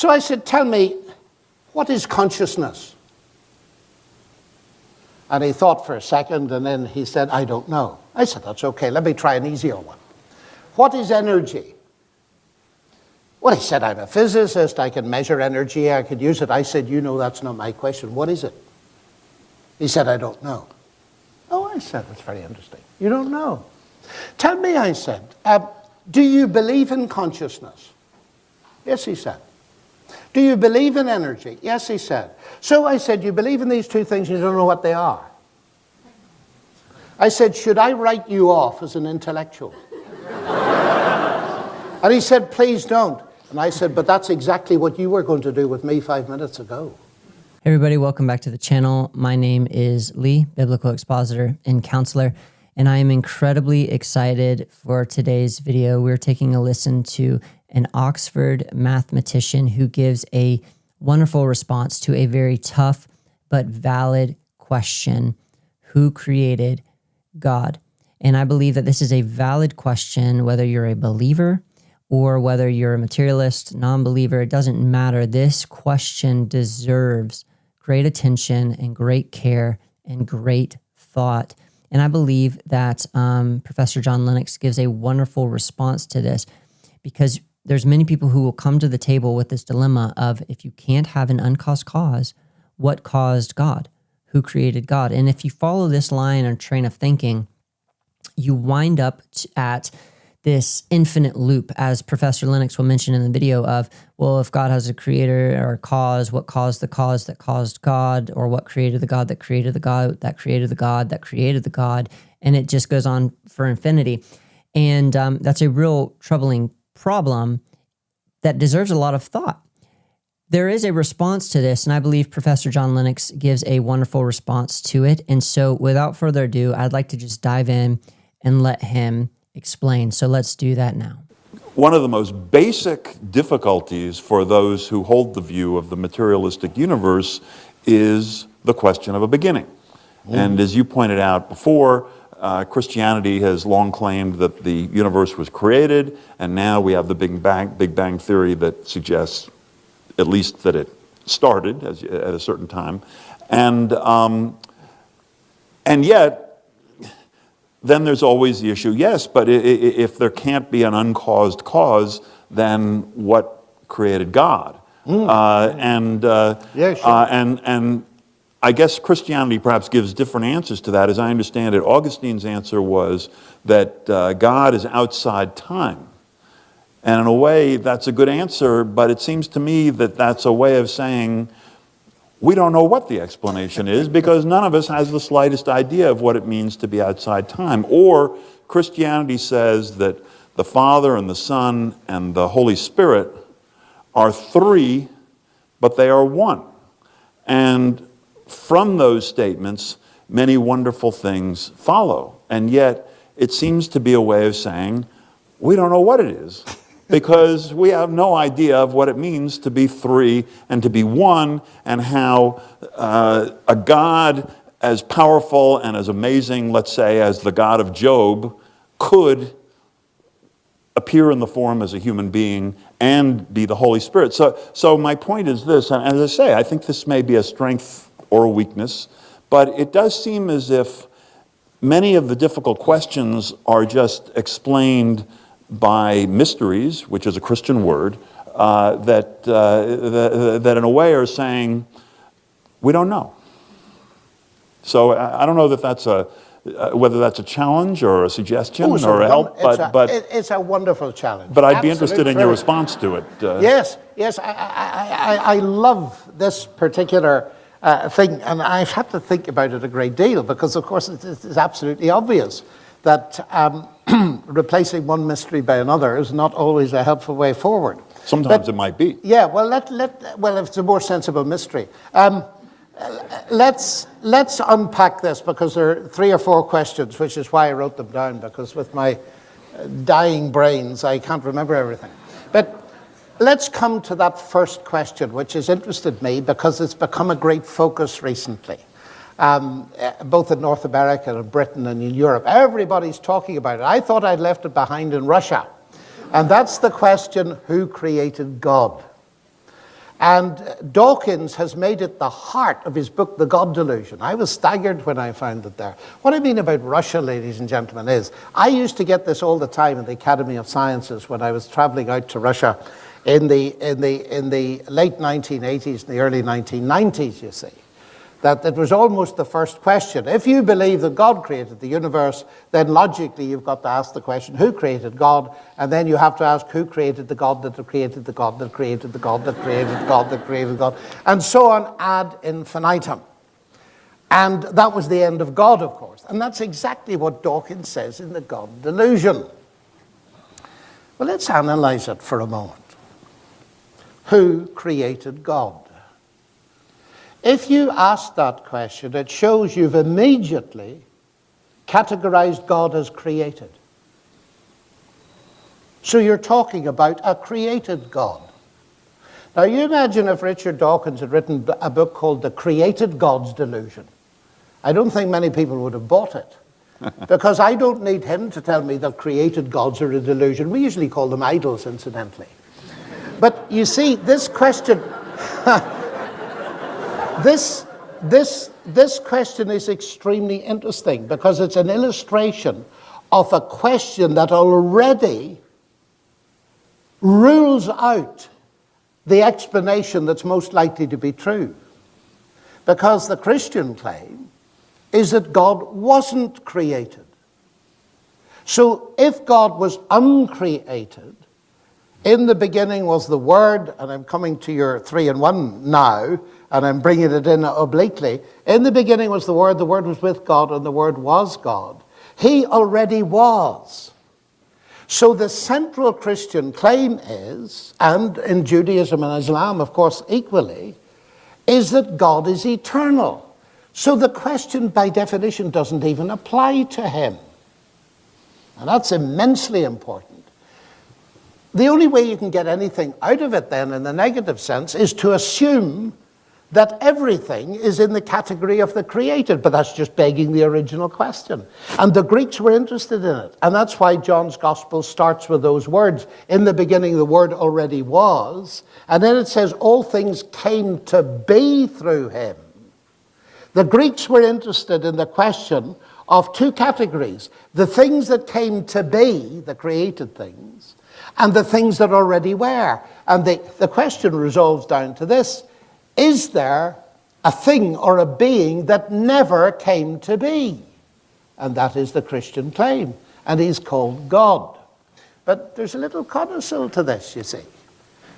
So I said, tell me, what is consciousness? And he thought for a second, and then he said, I don't know. I said, that's okay, let me try an easier one. What is energy? Well, he said, I'm a physicist, I can measure energy, I could use it. I said, you know, that's not my question. What is it? He said, I don't know. Oh, I said, that's very interesting. You don't know. Tell me, I said, do you believe in consciousness? Yes, he said. Do you believe in energy? Yes, he said. So I said, you believe in these two things and you don't know what they are. I said, should I write you off as an intellectual? And he said, please don't. And I said, but that's exactly what you were going to do with me 5 minutes ago. Hey everybody, welcome back to the channel. My name is Lee, Biblical Expositor and Counselor, and I am incredibly excited for today's video. We're taking a listen to an Oxford mathematician who gives a wonderful response to a very tough but valid question: who created God? And I believe that this is a valid question, whether you're a believer or whether you're a materialist, non-believer, it doesn't matter. This question deserves great attention and great care and great thought. And I believe that Professor John Lennox gives a wonderful response to this, because there's many people who will come to the table with this dilemma of, if you can't have an uncaused cause, what caused God? Who created God? And if you follow this line or train of thinking, you wind up at this infinite loop, as Professor Lennox will mention in the video, of, well, if God has a creator or a cause, what caused the cause that caused God? Or what created the God that created the God that created the God that created the God? And it just goes on for infinity. And that's a real troubling problem that deserves a lot of thought. There is a response to this, and I believe Professor John Lennox gives a wonderful response to it. And so without further ado, I'd like to just dive in and let him explain. So let's do that now. One of the most basic difficulties for those who hold the view of the materialistic universe is the question of a beginning. And as you pointed out before, Christianity has long claimed that the universe was created, and now we have the Big Bang theory that suggests at least that it started at a certain time. And yet, then there's always the issue, yes, but if there can't be an uncaused cause, then what created God? And I guess Christianity perhaps gives different answers to that. As I understand it, Augustine's answer was that God is outside time. And in a way, that's a good answer, but it seems to me that that's a way of saying, we don't know what the explanation is, because none of us has the slightest idea of what it means to be outside time. Or Christianity says that the Father and the Son and the Holy Spirit are three, but they are one. And from those statements, many wonderful things follow. And yet, it seems to be a way of saying, we don't know what it is, because we have no idea of what it means to be three and to be one, and how a God as powerful and as amazing, let's say, as the God of Job, could appear in the form as a human being and be the Holy Spirit. So my point is this, and as I say, I think this may be a strength or a weakness, but it does seem as if many of the difficult questions are just explained by mysteries, which is a Christian word, that in a way are saying, we don't know. So I don't know that that's whether that's a challenge or a suggestion or a help, but it's a wonderful challenge. But I'd be interested in your response to it. Yes, I love this particular thing, and I've had to think about it a great deal, because of course it's absolutely obvious that replacing one mystery by another is not always a helpful way forward. Sometimes it might be. Yeah, well, well, if it's a more sensible mystery. Let's unpack this, because there are 3 or 4 questions, which is why I wrote them down, because with my dying brains, I can't remember everything. But let's come to that first question, which has interested me because it's become a great focus recently. Both in North America and Britain and in Europe. Everybody's talking about it. I thought I'd left it behind in Russia. And that's the question, who created God? And Dawkins has made it the heart of his book, The God Delusion. I was staggered when I found it there. What I mean about Russia, ladies and gentlemen, is I used to get this all the time in the Academy of Sciences when I was traveling out to Russia in the late 1980s and the early 1990s, you see. That it was almost the first question. If you believe that God created the universe, then logically you've got to ask the question, who created God? And then you have to ask, who created the God that created the God that created the God that created the God that created God? And so on ad infinitum. And that was the end of God, of course. And that's exactly what Dawkins says in The God Delusion. Well, let's analyze it for a moment. Who created God? If you ask that question, it shows you've immediately categorized God as created. So you're talking about a created God. Now you imagine if Richard Dawkins had written a book called The Created God's Delusion. I don't think many people would have bought it. Because I don't need him to tell me that created gods are a delusion. We usually call them idols, incidentally. But you see, this question... This question is extremely interesting because it's an illustration of a question that already rules out the explanation that's most likely to be true. Because the Christian claim is that God wasn't created. So if God was uncreated, in the beginning was the Word, and I'm coming to your 3-in-1 now, and I'm bringing it in obliquely. In the beginning was the Word was with God, and the Word was God. He already was. So the central Christian claim is, and in Judaism and Islam, of course, equally, is that God is eternal. So the question, by definition, doesn't even apply to him. And that's immensely important. The only way you can get anything out of it then, in the negative sense, is to assume that everything is in the category of the created, but that's just begging the original question. And the Greeks were interested in it, and that's why John's Gospel starts with those words. In the beginning, the Word already was, and then it says, all things came to be through him. The Greeks were interested in the question of two categories, the things that came to be, the created things, and the things that already were. And the question resolves down to this: is there a thing or a being that never came to be? And that is the Christian claim, and he's called God. But there's a little codicil to this, you see.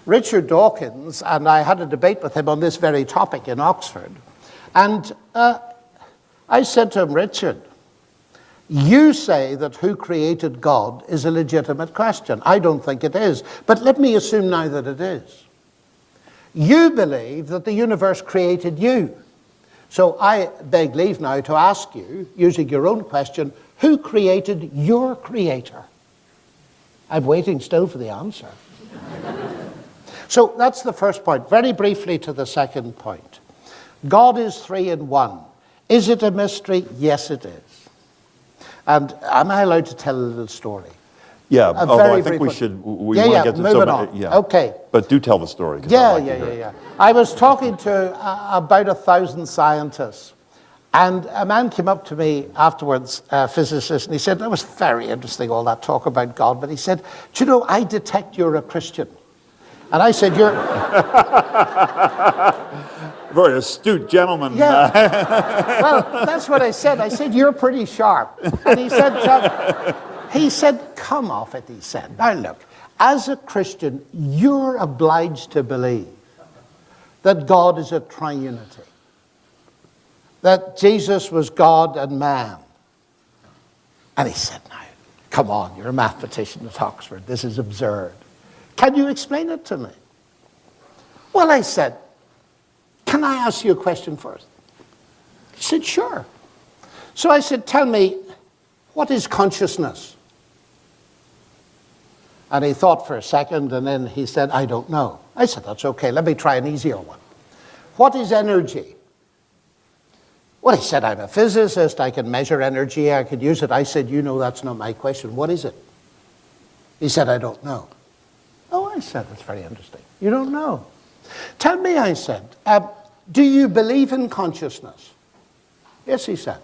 Richard Dawkins, and I had a debate with him on this very topic in Oxford, and I said to him, Richard, you say that who created God is a legitimate question. I don't think it is, but let me assume now that it is. You believe that the universe created you. So I beg leave now to ask you, using your own question, who created your creator? I'm waiting still for the answer. So that's the first point. Very briefly to the second point. God is 3 in 1. Is it a mystery? Yes, it is. And am I allowed to tell a little story? Yeah, I think we should. We want to get to moving on. Yeah. Okay. But do tell the story. Yeah. I was talking to about 1,000 scientists, and a man came up to me afterwards, a physicist, and he said, that was very interesting, all that talk about God, but he said, do you know, I detect you're a Christian. And I said, you're... Very astute gentleman. Yeah. Well, that's what I said. I said, you're pretty sharp. And he said, come off it, he said. Now look, as a Christian, you're obliged to believe that God is a triunity, that Jesus was God and man. And he said, no, come on, you're a mathematician at Oxford. This is absurd. Can you explain it to me? Well, I said, can I ask you a question first? He said, sure. So I said, tell me, what is consciousness? And he thought for a second, and then he said, I don't know. I said, that's okay, let me try an easier one. What is energy? Well, he said, I'm a physicist, I can measure energy, I could use it. I said, you know, that's not my question. What is it? He said, I don't know. Oh, I said, that's very interesting. You don't know. Tell me, I said, do you believe in consciousness? Yes, he said.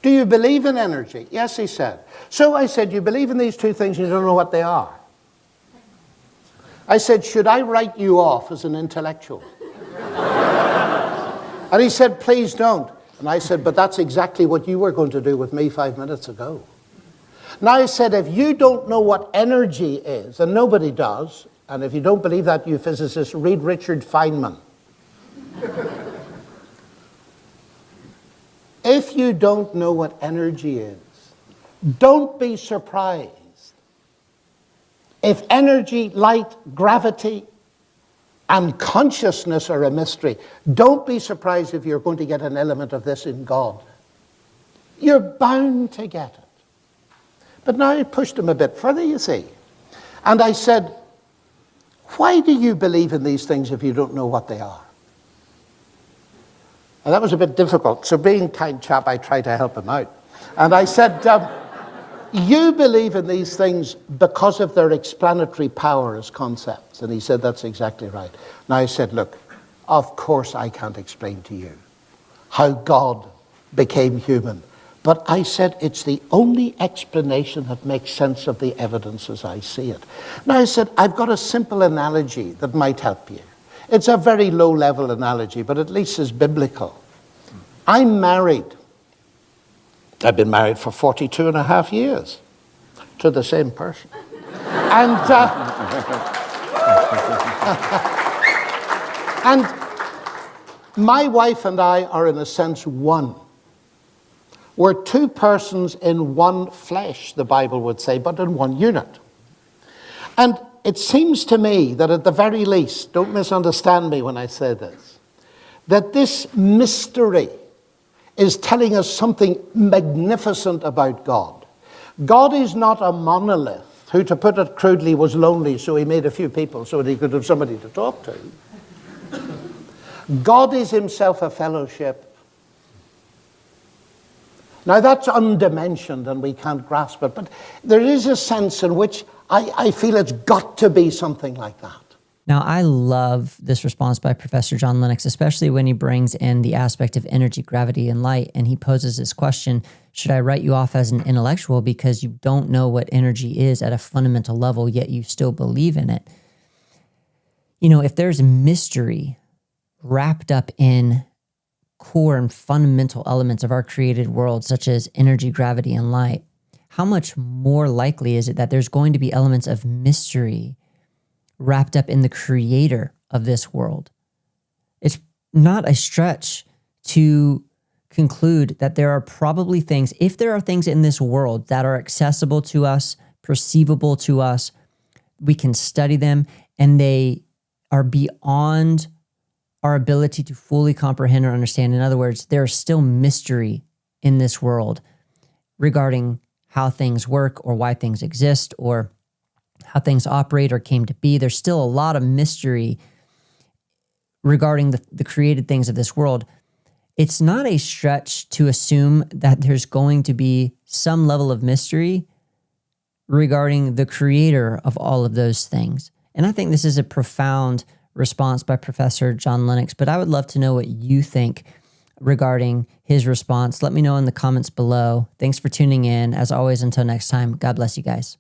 Do you believe in energy? Yes, he said. So I said, you believe in these two things and you don't know what they are. I said, should I write you off as an intellectual? And he said, please don't. And I said, but that's exactly what you were going to do with me 5 minutes ago. Now I said, if you don't know what energy is, and nobody does, and if you don't believe that, you physicists, read Richard Feynman. If you don't know what energy is, don't be surprised if energy, light, gravity, and consciousness are a mystery. Don't be surprised if you're going to get an element of this in God. You're bound to get it. But now I pushed him a bit further, you see. And I said, why do you believe in these things if you don't know what they are? And that was a bit difficult. So being a kind chap, I tried to help him out. And I said, you believe in these things because of their explanatory power as concepts. And he said, that's exactly right. Now I said, look, of course I can't explain to you how God became human. But I said, it's the only explanation that makes sense of the evidence as I see it. Now I said, I've got a simple analogy that might help you. It's a very low-level analogy, but at least it's biblical. I'm married. I've been married for 42 and a half years to the same person. And, and my wife and I are, in a sense, one. We're two persons in one flesh, the Bible would say, but in one unit. And it seems to me that at the very least, don't misunderstand me when I say this, that this mystery is telling us something magnificent about God. God is not a monolith who, to put it crudely, was lonely, so he made a few people so that he could have somebody to talk to. God is himself a fellowship. Now that's undimensioned and we can't grasp it, but there is a sense in which I feel it's got to be something like that. Now, I love this response by Professor John Lennox, especially when he brings in the aspect of energy, gravity, and light, and he poses this question, should I write you off as an intellectual because you don't know what energy is at a fundamental level, yet you still believe in it? You know, if there's mystery wrapped up in core and fundamental elements of our created world, such as energy, gravity, and light, how much more likely is it that there's going to be elements of mystery wrapped up in the creator of this world? It's not a stretch to conclude that there are probably things, if there are things in this world that are accessible to us, perceivable to us, we can study them, and they are beyond our ability to fully comprehend or understand. In other words, there is still mystery in this world regarding how things work or why things exist or how things operate or came to be. There's still a lot of mystery regarding the created things of this world. It's not a stretch to assume that there's going to be some level of mystery regarding the creator of all of those things. And I think this is a profound response by Professor John Lennox, but I would love to know what you think regarding his response. Let me know in the comments below. Thanks for tuning in. As always, until next time, God bless you guys.